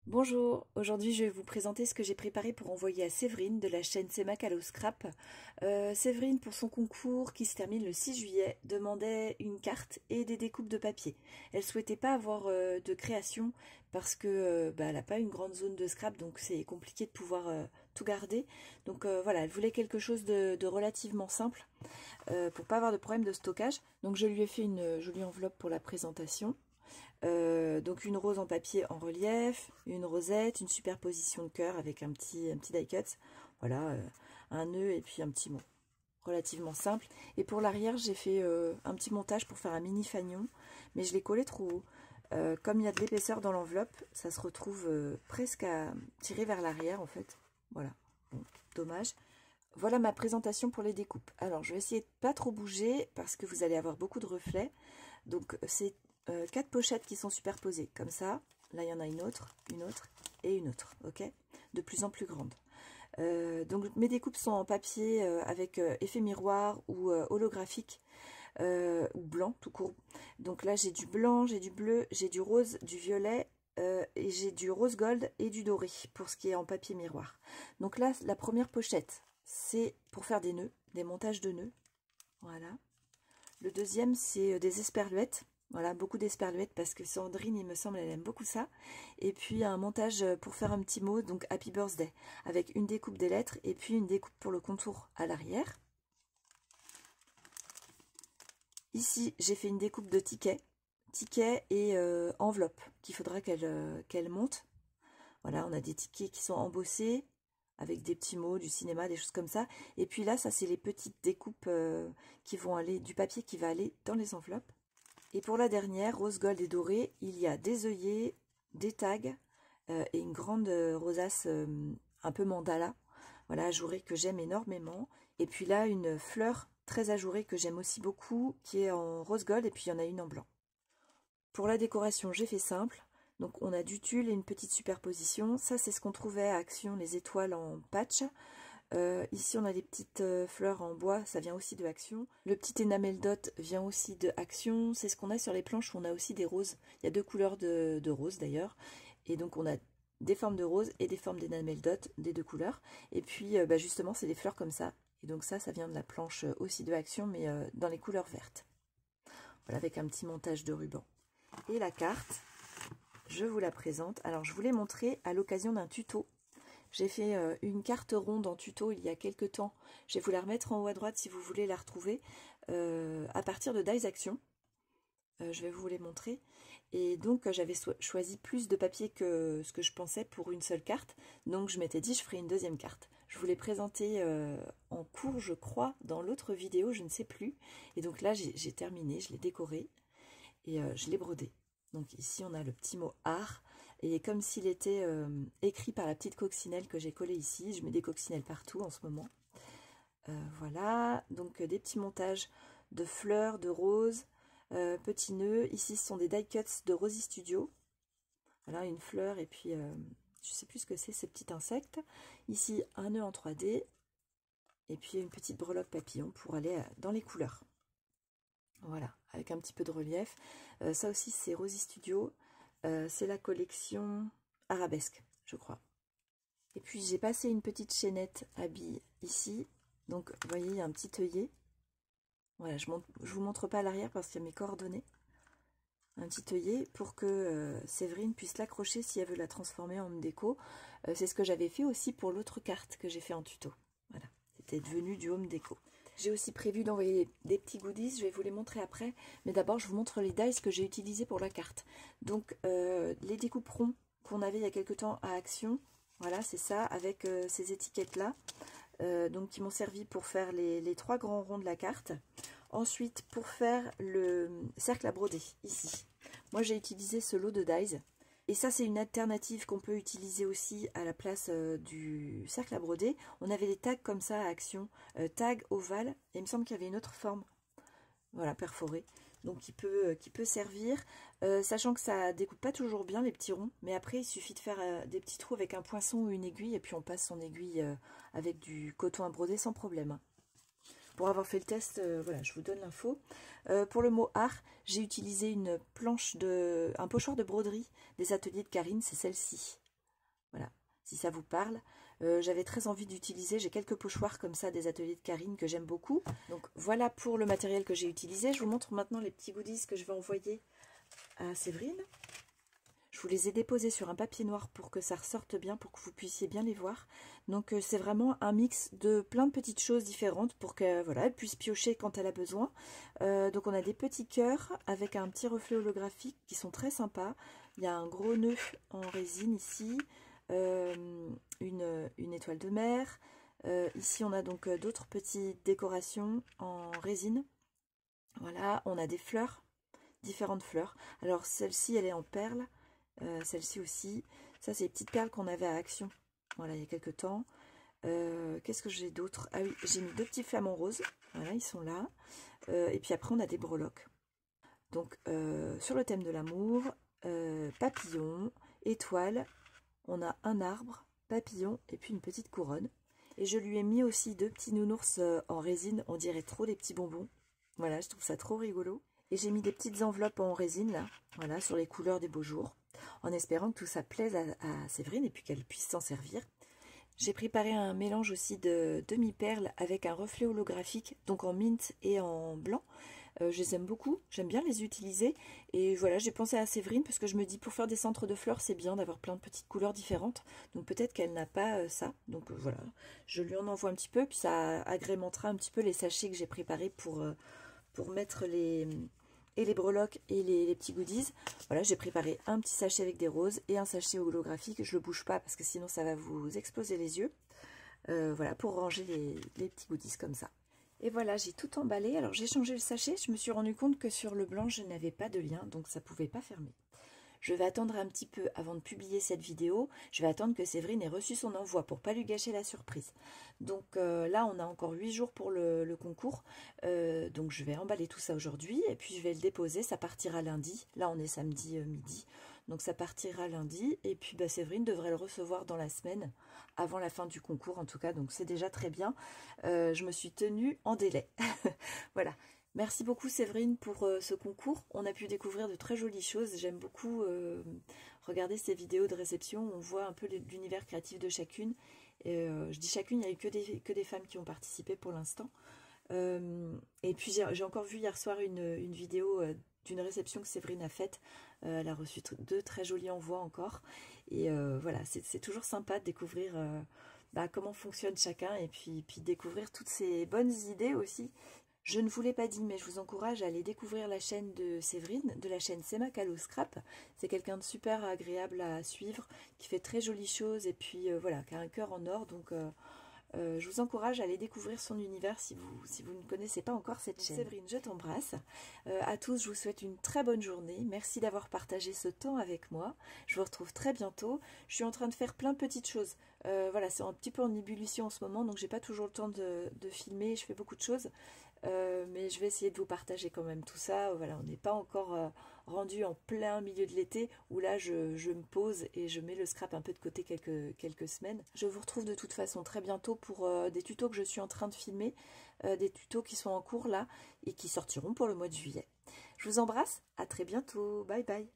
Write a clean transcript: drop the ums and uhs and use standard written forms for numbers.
Bonjour, aujourd'hui je vais vous présenter ce que j'ai préparé pour envoyer à Séverine de la chaîne Cemac Allo Scrap. Séverine, pour son concours qui se termine le 6 juillet, demandait une carte et des découpes de papier. Elle souhaitait pas avoir de création parce que elle n'a pas une grande zone de scrap, donc c'est compliqué de pouvoir tout garder. Donc voilà, elle voulait quelque chose de relativement simple pour pas avoir de problème de stockage. Donc je lui ai fait une jolie enveloppe pour la présentation. Donc une rose en papier en relief, une rosette, une superposition de cœur avec un petit die cut, voilà, un nœud et puis un petit mot, relativement simple. Et pour l'arrière, j'ai fait un petit montage pour faire un mini fanion, mais je l'ai collé trop haut. Comme il y a de l'épaisseur dans l'enveloppe, ça se retrouve presque à tirer vers l'arrière en fait. Voilà, bon, dommage. Voilà ma présentation pour les découpes. Alors je vais essayer de pas trop bouger parce que vous allez avoir beaucoup de reflets. Donc c'est 4 pochettes qui sont superposées comme ça. Là il y en a une autre et une autre, ok, de plus en plus grande. Donc mes découpes sont en papier avec effet miroir ou holographique ou blanc tout court. Donc là j'ai du blanc, j'ai du bleu, j'ai du rose, du violet et j'ai du rose gold et du doré pour ce qui est en papier miroir. Donc là la première pochette c'est pour faire des nœuds, des montages de nœuds, voilà. Le deuxième c'est des esperluettes. Voilà, beaucoup d'esperluettes parce que Sandrine, il me semble, elle aime beaucoup ça. Et puis un montage pour faire un petit mot, donc Happy Birthday, avec une découpe des lettres et puis une découpe pour le contour à l'arrière. Ici, j'ai fait une découpe de tickets et enveloppe qu'il faudra qu'elle monte. Voilà, on a des tickets qui sont embossés avec des petits mots, du cinéma, des choses comme ça. Et puis là, ça c'est les petites découpes qui vont aller, du papier qui va aller dans les enveloppes. Et pour la dernière, rose gold et doré, il y a des œillets, des tags et une grande rosace un peu mandala, voilà, ajourée que j'aime énormément. Et puis là, une fleur très ajourée que j'aime aussi beaucoup, qui est en rose gold, et puis il y en a une en blanc. Pour la décoration, j'ai fait simple. Donc on a du tulle et une petite superposition. Ça, c'est ce qu'on trouvait à Action, les étoiles en patch. Ici on a des petites fleurs en bois, ça vient aussi de Action. Le petit enamel dot vient aussi de Action. C'est ce qu'on a sur les planches où on a aussi des roses. Il y a deux couleurs de roses d'ailleurs. Et donc on a des formes de roses et des formes d'enamel dot des deux couleurs. Et puis justement c'est des fleurs comme ça. Et donc ça vient de la planche aussi de Action mais dans les couleurs vertes. Voilà, avec un petit montage de ruban. Et la carte, je vous la présente. Alors je vous l'ai montrée à l'occasion d'un tuto. J'ai fait une carte ronde en tuto il y a quelques temps. Je vais vous la remettre en haut à droite si vous voulez la retrouver. À partir de Dies Action. Je vais vous les montrer. Et donc j'avais choisi plus de papier que ce que je pensais pour une seule carte. Donc je m'étais dit je ferai une deuxième carte. Je vous l'ai présentée en cours je crois dans l'autre vidéo, je ne sais plus. Et donc là j'ai terminé, je l'ai décoré et je l'ai brodé. Donc ici on a le petit mot art. Et comme s'il était écrit par la petite coccinelle que j'ai collée ici. Je mets des coccinelles partout en ce moment. Voilà, donc des petits montages de fleurs, de roses, petits nœuds. Ici ce sont des die cuts de Rosy Studio. Voilà, une fleur et puis je sais plus ce que c'est, ces petits insectes. Ici un nœud en 3D. Et puis une petite breloque papillon pour aller dans les couleurs. Voilà, avec un petit peu de relief. Ça aussi c'est Rosy Studio. C'est la collection Arabesque, je crois. Et puis j'ai passé une petite chaînette à billes ici. Donc vous voyez, il y a un petit œillet. Voilà, je vous montre pas l'arrière parce qu'il y a mes coordonnées. Un petit œillet pour que Séverine puisse l'accrocher si elle veut la transformer en déco. C'est ce que j'avais fait aussi pour l'autre carte que j'ai fait en tuto. Voilà, c'était devenu du home déco. J'ai aussi prévu d'envoyer des petits goodies, je vais vous les montrer après. Mais d'abord, je vous montre les dies que j'ai utilisés pour la carte. Donc, les découperons qu'on avait il y a quelques temps à Action. Voilà, c'est ça, avec ces étiquettes-là. Donc, qui m'ont servi pour faire les 3 grands ronds de la carte. Ensuite, pour faire le cercle à broder, ici. Moi, j'ai utilisé ce lot de dies. Et ça, c'est une alternative qu'on peut utiliser aussi à la place du cercle à broder. On avait des tags comme ça à Action, tag ovale, et il me semble qu'il y avait une autre forme, voilà, perforée, donc qui peut servir, sachant que ça découpe pas toujours bien les petits ronds, mais après il suffit de faire des petits trous avec un poinçon ou une aiguille, et puis on passe son aiguille avec du coton à broder sans problème. Pour avoir fait le test, voilà, je vous donne l'info. Pour le mot art, j'ai utilisé une planche un pochoir de broderie des ateliers de Karine, c'est celle-ci. si ça vous parle. J'avais très envie d'utiliser, j'ai quelques pochoirs comme ça des ateliers de Karine que j'aime beaucoup. Donc voilà pour le matériel que j'ai utilisé. Je vous montre maintenant les petits goodies que je vais envoyer à Séverine. Je vous les ai déposés sur un papier noir pour que ça ressorte bien, pour que vous puissiez bien les voir. Donc c'est vraiment un mix de plein de petites choses différentes pour que voilà, elle puisse piocher quand elle a besoin. Donc on a des petits cœurs avec un petit reflet holographique qui sont très sympas. Il y a un gros nœud en résine ici, une étoile de mer. Ici on a donc d'autres petites décorations en résine. Voilà, on a des fleurs, différentes fleurs. Alors celle-ci elle est en perles. Celle-ci aussi, ça c'est les petites perles qu'on avait à Action, voilà, il y a quelques temps. Qu'est-ce que j'ai d'autre? Ah oui, j'ai mis 2 petits flamants roses, voilà, ils sont là. Et puis après on a des breloques. Donc sur le thème de l'amour, papillon, étoile, on a un arbre, papillon et puis une petite couronne. Et je lui ai mis aussi 2 petits nounours en résine, on dirait trop des petits bonbons. Voilà, je trouve ça trop rigolo. Et j'ai mis des petites enveloppes en résine là, voilà, sur les couleurs des beaux jours, en espérant que tout ça plaise à Séverine et puis qu'elle puisse s'en servir. J'ai préparé un mélange aussi de demi-perles avec un reflet holographique, donc en mint et en blanc. Je les aime beaucoup, j'aime bien les utiliser. Et voilà, j'ai pensé à Séverine parce que je me dis pour faire des centres de fleurs, c'est bien d'avoir plein de petites couleurs différentes. Donc peut-être qu'elle n'a pas ça. Donc voilà, je lui en envoie un petit peu, puis ça agrémentera un petit peu les sachets que j'ai préparés pour mettre les breloques et les petits goodies. Voilà, j'ai préparé un petit sachet avec des roses et un sachet holographique. Je le bouge pas parce que sinon ça va vous exploser les yeux. Voilà, pour ranger les petits goodies comme ça. Et voilà, j'ai tout emballé. Alors j'ai changé le sachet. Je me suis rendu compte que sur le blanc, je n'avais pas de lien, donc ça pouvait pas fermer. Je vais attendre un petit peu avant de publier cette vidéo. Je vais attendre que Séverine ait reçu son envoi pour pas lui gâcher la surprise. Donc là, on a encore 8 jours pour le concours. Donc je vais emballer tout ça aujourd'hui et puis je vais le déposer. Ça partira lundi. Là, on est samedi midi. Donc ça partira lundi. Et puis Séverine devrait le recevoir dans la semaine, avant la fin du concours en tout cas. Donc c'est déjà très bien. Je me suis tenue en délai. Voilà. Merci beaucoup Séverine pour ce concours. On a pu découvrir de très jolies choses. J'aime beaucoup regarder ces vidéos de réception. On voit un peu l'univers créatif de chacune. Je dis chacune, il n'y a eu que des femmes qui ont participé pour l'instant. Et puis j'ai encore vu hier soir une vidéo d'une réception que Séverine a faite. Elle a reçu 2 très jolis envois encore. Et voilà, c'est toujours sympa de découvrir comment fonctionne chacun et puis découvrir toutes ces bonnes idées aussi. Je ne vous l'ai pas dit, mais je vous encourage à aller découvrir la chaîne de Séverine, de la chaîne Sema Calo Scrap. C'est quelqu'un de super agréable à suivre, qui fait très jolies choses et puis voilà, qui a un cœur en or. Donc je vous encourage à aller découvrir son univers si vous ne connaissez pas encore cette chaîne. Séverine, je t'embrasse. À tous, je vous souhaite une très bonne journée. Merci d'avoir partagé ce temps avec moi. Je vous retrouve très bientôt. Je suis en train de faire plein de petites choses. Voilà, c'est un petit peu en ébullition en ce moment, donc j'ai pas toujours le temps de filmer. Je fais beaucoup de choses. Mais je vais essayer de vous partager quand même tout ça. Voilà, on n'est pas encore rendu en plein milieu de l'été où là je me pose et je mets le scrap un peu de côté quelques semaines. Je vous retrouve de toute façon très bientôt pour des tutos que je suis en train de filmer, des tutos qui sont en cours là et qui sortiront pour le mois de juillet. Je vous embrasse, à très bientôt, bye bye.